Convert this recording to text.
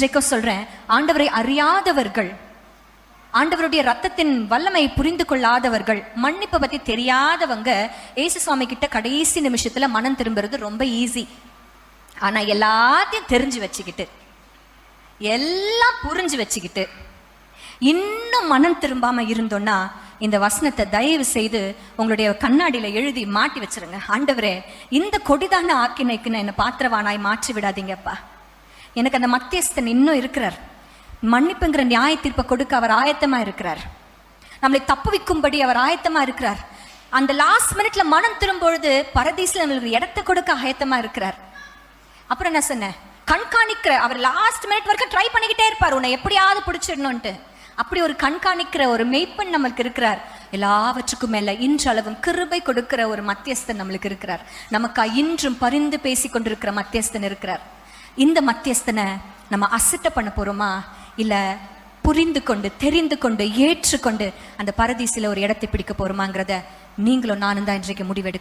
இன்றைக்கும் சொல்றேன், ஆண்டவரை அறியாதவர்கள், ஆண்டவருடைய ரத்தத்தின் வல்லமை புரிந்து கொள்ளாதவர்கள், மன்னிப்பை பத்தி தெரியாதவங்க ஏசு சுவாமி கிட்ட கடைசி நிமிஷத்துல மனம் திரும்புறது ரொம்ப ஈஸி. ஆனா எல்லாத்தையும் தெரிஞ்சு வச்சுக்கிட்டு, எல்லாம் புரிஞ்சு வச்சுக்கிட்டு இன்னும் மனம் திரும்பாம இருந்தோம்னா, இந்த வசனத்தை தயவு செய்து உங்களுடைய கண்ணாடியில எழுதி மாட்டி வச்சிருங்க. ஆண்டவரே, இந்த கொடிதான ஆக்கினைக்கு என்னை பாத்திரவானாய் மாற்றி விடாதீங்கப்பா. எனக்கு அந்த மத்தியஸ்தன் இன்னும் இருக்கிறார். மன்னிப்புங்கிற நியாய தீர்ப்பை கொடுக்க அவர் ஆயத்தமா இருக்கிறார். நம்மளை தப்புவிக்கும்படி அவர் ஆயத்தமா இருக்கிறார். அந்த லாஸ்ட் மினிட்ல மனம் திரும்பொழுது பரதீசில் நம்மளுக்கு இடத்தை கொடுக்க ஆயத்தமா இருக்கிறார். அப்புறம் என்ன சொன்னேன், கண்காணிக்கிற அவர் லாஸ்ட் மினிட் வரைக்கும் ட்ரை பண்ணிக்கிட்டே இருப்பார், உன்னை எப்படியாவது பிடிச்சிடணும்ட்டு. அப்படி ஒரு கண்காணிக்கிற ஒரு மெய்ப்பெண் நமக்கு இருக்கிறார். எல்லாவற்றுக்கும் மேல இன்றளவும் கிருபை கொடுக்கிற ஒரு மத்தியஸ்தன் நம்மளுக்கு இருக்கிறார். நமக்கு இன்றும் பரிந்து பேசி கொண்டிருக்கிற மத்தியஸ்தன் இருக்கிறார். இந்த மத்தியஸ்தனை நம்ம அசட்ட பண்ண போறோமா, இல்ல புரிந்து கொண்டு தெரிந்து கொண்டு ஏற்றுக்கொண்டு அந்த பரதீசில ஒரு இடத்தை பிடிக்க போறோமாங்கிறத நீங்களும் நானும் தான் இன்றைக்கு முடிவெடுக்க